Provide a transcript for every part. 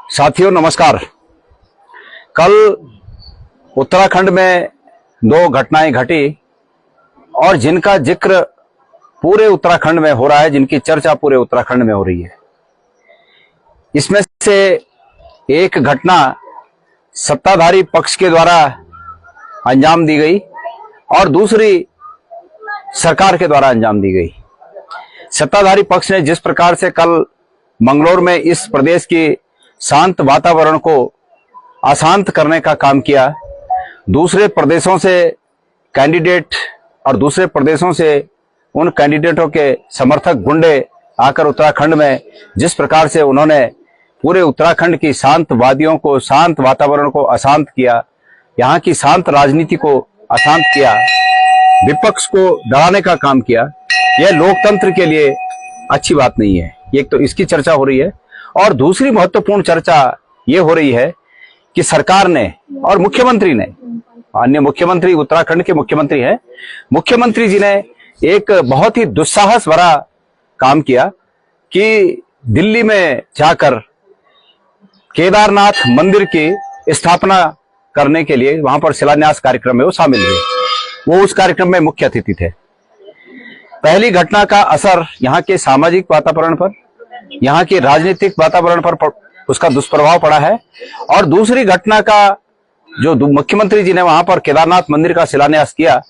साथियों नमस्कार। कल उत्तराखंड में 2 घटनाएं घटी और जिनका जिक्र पूरे उत्तराखंड में हो रहा है, जिनकी चर्चा पूरे उत्तराखंड में हो रही है। इसमें से एक घटना सत्ताधारी पक्ष के द्वारा अंजाम दी गई और दूसरी सरकार के द्वारा अंजाम दी गई। सत्ताधारी पक्ष ने जिस प्रकार से कल मंगलौर में इस प्रदेश की शांत वातावरण को अशांत करने का काम किया, दूसरे प्रदेशों से कैंडिडेट और दूसरे प्रदेशों से उन कैंडिडेटों के समर्थक गुंडे आकर उत्तराखंड में जिस प्रकार से उन्होंने पूरे उत्तराखंड की शांत वादियों को, शांत वातावरण को अशांत किया, यहाँ की शांत राजनीति को अशांत किया, विपक्ष को डराने का काम किया, यह लोकतंत्र के लिए अच्छी बात नहीं है। एक तो इसकी चर्चा हो रही है और दूसरी महत्वपूर्ण चर्चा ये हो रही है कि सरकार ने और मुख्यमंत्री ने, अन्य मुख्यमंत्री उत्तराखंड के मुख्यमंत्री हैं, मुख्यमंत्री जी ने एक बहुत ही दुस्साहस भरा काम किया कि दिल्ली में जाकर केदारनाथ मंदिर की स्थापना करने के लिए वहां पर शिलान्यास कार्यक्रम में वो शामिल हुए। वो उस कार्यक्रम में मुख्य अतिथि थे। पहली घटना का असर यहाँ के सामाजिक वातावरण पर, यहाँ के राजनीतिक वातावरण पर उसका दुष्प्रभाव पड़ा है और दूसरी घटना का जो मुख्यमंत्री जी ने वहां पर केदारनाथ मंदिर का शिलान्यास किया,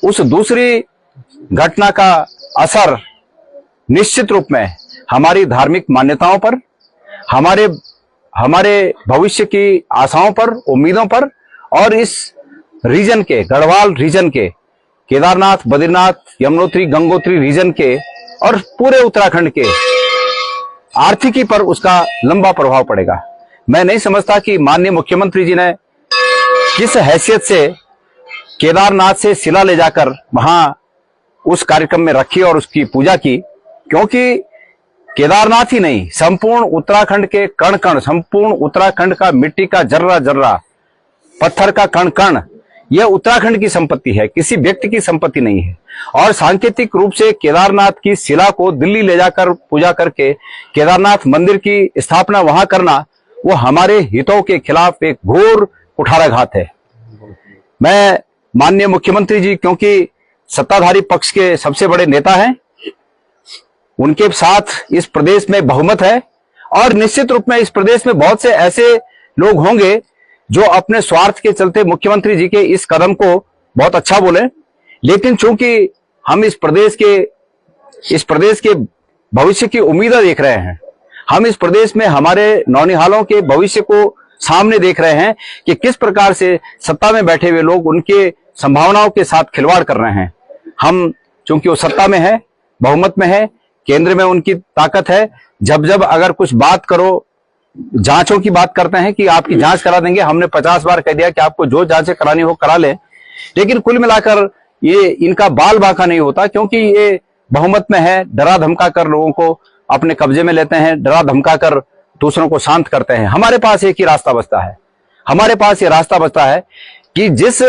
उस दूसरी घटना का असर निश्चित रूप में हमारी धार्मिक मान्यताओं पर, हमारे भविष्य की आशाओं पर, उम्मीदों पर और इस रीजन के, गढ़वाल रीजन के, केदारनाथ, बद्रीनाथ, यमुनोत्री, गंगोत्री रीजन के और पूरे उत्तराखंड के आर्थिकी पर उसका लंबा प्रभाव पड़ेगा। मैं नहीं समझता कि माननीय मुख्यमंत्री जी ने किस हैसियत से केदारनाथ से शिला ले जाकर वहां उस कार्यक्रम में रखी और उसकी पूजा की, क्योंकि केदारनाथ ही नहीं, संपूर्ण उत्तराखंड के कण कण, संपूर्ण उत्तराखंड का मिट्टी का जर्रा जर्रा, पत्थर का कण कण, यह उत्तराखंड की संपत्ति है, किसी व्यक्ति की संपत्ति नहीं है। और सांकेतिक रूप से केदारनाथ की शिला को दिल्ली ले जाकर पूजा करके केदारनाथ मंदिर की स्थापना वहां करना, वो हमारे हितों के खिलाफ एक घोर कुठाराघात है। मैं माननीय मुख्यमंत्री जी, क्योंकि सत्ताधारी पक्ष के सबसे बड़े नेता हैं, उनके साथ इस प्रदेश में बहुमत है और निश्चित रूप में इस प्रदेश में बहुत से ऐसे लोग होंगे जो अपने स्वार्थ के चलते मुख्यमंत्री जी के इस कदम को बहुत अच्छा बोले, लेकिन चूंकि हम इस प्रदेश के भविष्य की उम्मीदें देख रहे हैं, हम इस प्रदेश में हमारे नौनिहालों के भविष्य को सामने देख रहे हैं कि किस प्रकार से सत्ता में बैठे हुए लोग उनके संभावनाओं के साथ खिलवाड़ कर रहे हैं। हम चूंकि वो सत्ता में है, बहुमत में है, केंद्र में उनकी ताकत है, जब अगर कुछ बात करो, जांचों की बात करते हैं कि आपकी जांच करा देंगे। हमने 50 बार कह दिया कि आपको जो जांचें करानी हो करा लें, लेकिन कुल मिलाकर ये इनका बाल बांका नहीं होता, क्योंकि ये बहुमत में है, डरा धमका कर लोगों को अपने कब्जे में लेते हैं, डरा धमका कर दूसरों को शांत करते हैं। हमारे पास एक ही रास्ता बचता है, हमारे पास ये रास्ता बचता है कि जिस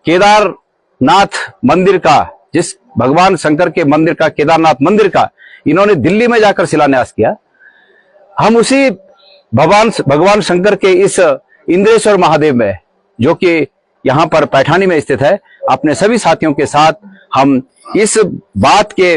केदारनाथ मंदिर का, जिस भगवान शंकर के मंदिर का, केदारनाथ मंदिर का इन्होंने दिल्ली में जाकर शिलान्यास किया, हम उसी भगवान शंकर के इस इंद्रेश्वर महादेव में, जो कि यहाँ पर पैठानी में स्थित है, अपने सभी साथियों के साथ हम इस बात के,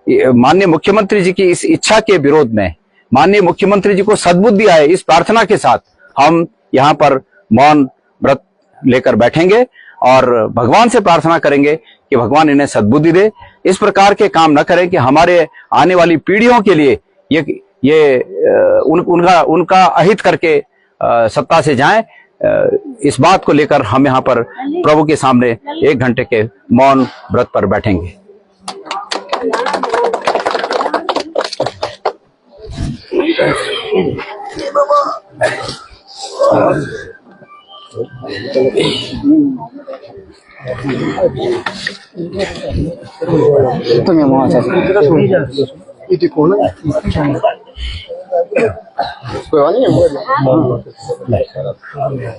माननीय मुख्यमंत्री जी की इस इच्छा के विरोध में, माननीय मुख्यमंत्री जी को सद्बुद्धि आए, इस प्रार्थना के साथ हम यहाँ पर मौन व्रत लेकर बैठेंगे और भगवान से प्रार्थना करेंगे कि भगवान इन्हें सद्बुद्धि दे, इस प्रकार के काम न करें कि हमारे आने वाली पीढ़ियों के लिए उनका अहित करके सत्ता से जाएं। इस बात को लेकर हम यहाँ पर प्रभु के सामने 1 घंटे के मौन व्रत पर बैठेंगे। इति कौन है? कोई नहीं है।